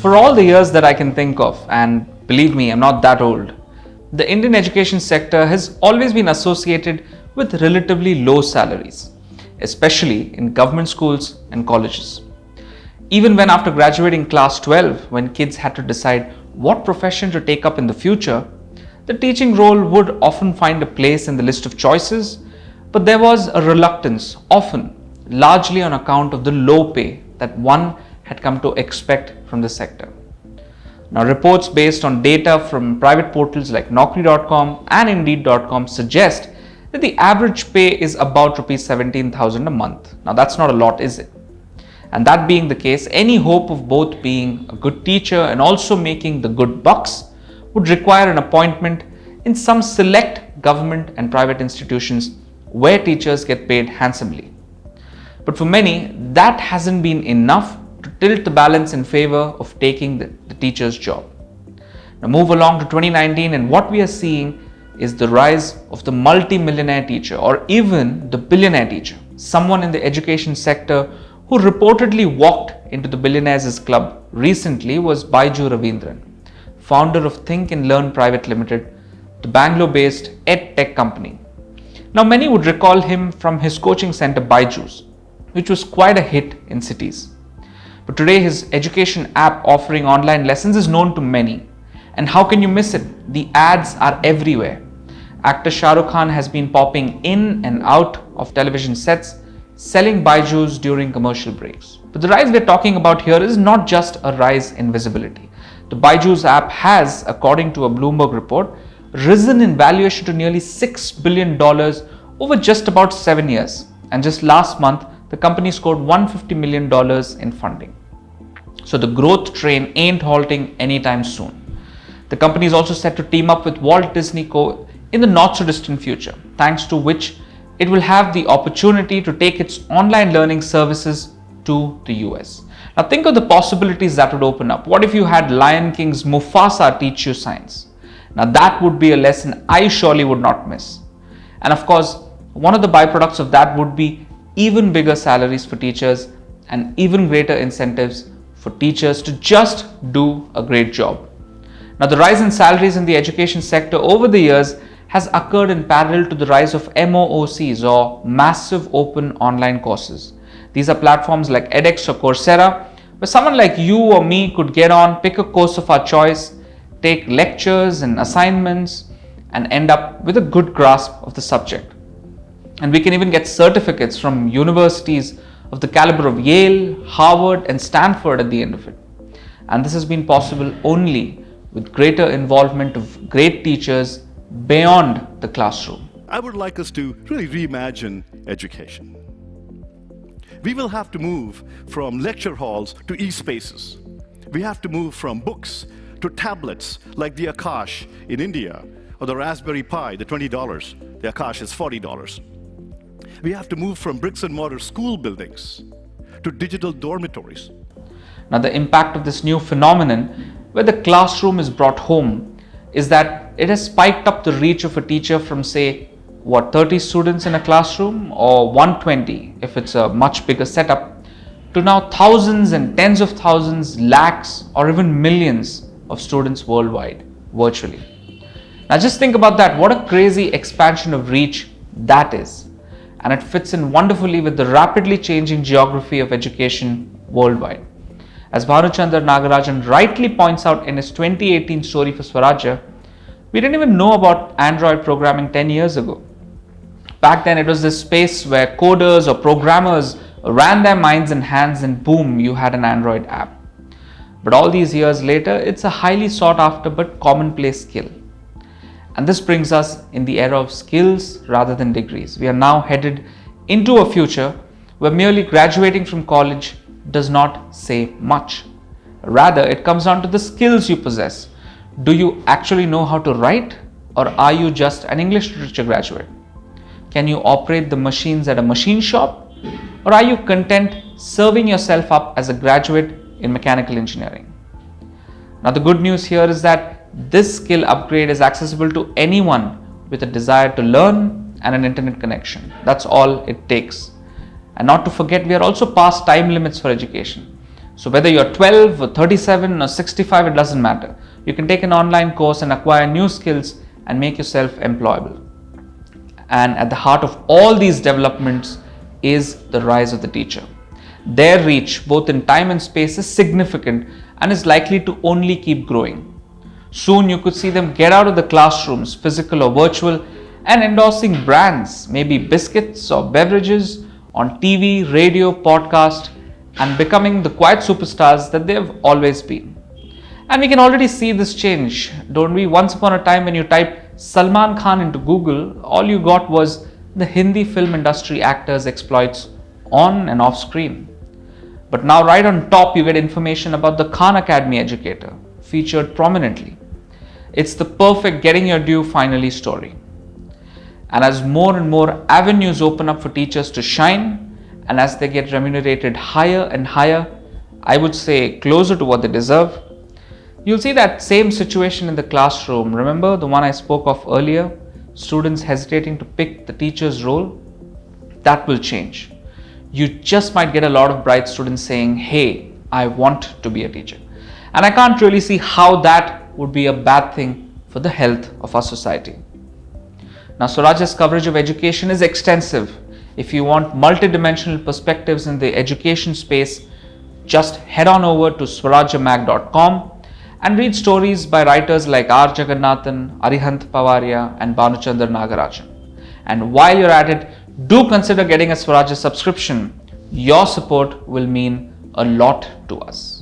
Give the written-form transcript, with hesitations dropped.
For all the years that I can think of, and believe me, I'm not that old, the Indian education sector has always been associated with relatively low salaries, especially in government schools and colleges. Even when after graduating class 12, when kids had to decide what profession to take up in the future, the teaching role would often find a place in the list of choices, but there was a reluctance, often largely on account of the low pay that one had come to expect from the sector. Now, reports based on data from private portals like Naukri.com and Indeed.com suggest that the average pay is about Rs 17,000 a month. Now, that's not a lot, is it? And that being the case, any hope of both being a good teacher and also making the good bucks would require an appointment in some select government and private institutions where teachers get paid handsomely. But for many, that hasn't been enough to tilt the balance in favor of taking the teacher's job. Now move along to 2019, and what we are seeing is the rise of the multi-millionaire teacher, or even the billionaire teacher. Someone in the education sector who reportedly walked into the Billionaires Club recently was Baiju Ravindran, founder of Think and Learn Private Limited, the Bangalore-based ed tech company. Now many would recall him from his coaching center Baiju's, which was quite a hit in cities. But today his education app offering online lessons is known to many. And how can you miss it? The ads are everywhere. Actor Shah Rukh Khan has been popping in and out of television sets, selling Baiju's during commercial breaks. But the rise we're talking about here is not just a rise in visibility. The Baiju's app has, according to a Bloomberg report, risen in valuation to nearly $6 billion over just about 7 years. And just last month, the company scored $150 million in funding. So the growth train ain't halting anytime soon. The company is also set to team up with Walt Disney Co. in the not so distant future, thanks to which it will have the opportunity to take its online learning services to the US. Now think of the possibilities that would open up. What if you had Lion King's Mufasa teach you science? Now that would be a lesson I surely would not miss. And of course, one of the byproducts of that would be even bigger salaries for teachers and even greater incentives for teachers to just do a great job. Now, the rise in salaries in the education sector over the years has occurred in parallel to the rise of MOOCs, or massive open online courses. These are platforms like edX or Coursera, where someone like you or me could get on, pick a course of our choice, take lectures and assignments, and end up with a good grasp of the subject. And we can even get certificates from universities of the caliber of Yale, Harvard, and Stanford at the end of it. And this has been possible only with greater involvement of great teachers beyond the classroom. I would like us to really reimagine education. We will have to move from lecture halls to e-spaces. We have to move from books to tablets like the Akash in India, or the Raspberry Pi, the $20. The Akash is $40. We have to move from bricks and mortar school buildings to digital dormitories. Now, the impact of this new phenomenon, where the classroom is brought home, is that it has spiked up the reach of a teacher from, say, 30 students in a classroom, or 120 if it's a much bigger setup, to now thousands and tens of thousands, lakhs, or even millions of students worldwide, virtually. Now just think about that. What a crazy expansion of reach that is. And it fits in wonderfully with the rapidly changing geography of education worldwide. As Bhanuchandra Nagarajan rightly points out in his 2018 story for Swarajya, we didn't even know about Android programming 10 years ago. Back then, it was this space where coders or programmers ran their minds and hands, and boom, you had an Android app. But all these years later, it's a highly sought after but commonplace skill. And this brings us in the era of skills rather than degrees. We are now headed into a future where merely graduating from college does not say much. Rather, it comes down to the skills you possess. Do you actually know how to write, or are you just an English literature graduate? Can you operate the machines at a machine shop, or are you content serving yourself up as a graduate in mechanical engineering? Now, the good news here is that this skill upgrade is accessible to anyone with a desire to learn and an internet connection. That's all it takes. And not to forget, we are also past time limits for education. So whether you're 12 or 37 or 65, it doesn't matter. You can take an online course and acquire new skills and make yourself employable. And at the heart of all these developments is the rise of the teacher. Their reach, both in time and space, is significant and is likely to only keep growing. Soon you could see them get out of the classrooms, physical or virtual, and endorsing brands, maybe biscuits or beverages, on TV, radio, podcast, and becoming the quiet superstars that they've always been. And we can already see this change, don't we? Once upon a time, when you type Salman Khan into Google, all you got was the Hindi film industry actors' exploits on and off screen. But now right on top you get information about the Khan Academy Educator, featured prominently. It's the perfect getting your due finally story. And as more and more avenues open up for teachers to shine, and as they get remunerated higher and higher, I would say closer to what they deserve, you'll see that same situation in the classroom. Remember the one I spoke of earlier? Students hesitating to pick the teacher's role? That will change. You just might get a lot of bright students saying, hey, I want to be a teacher. And I can't really see how that would be a bad thing for the health of our society. Now, Swarajya's coverage of education is extensive. If you want multidimensional perspectives in the education space, just head on over to swarajyamag.com and read stories by writers like R. Jagannathan, Arihant Pavaria, and Bhanuchandra Nagarajan. And while you're at it, do consider getting a Swarajya subscription. Your support will mean a lot to us.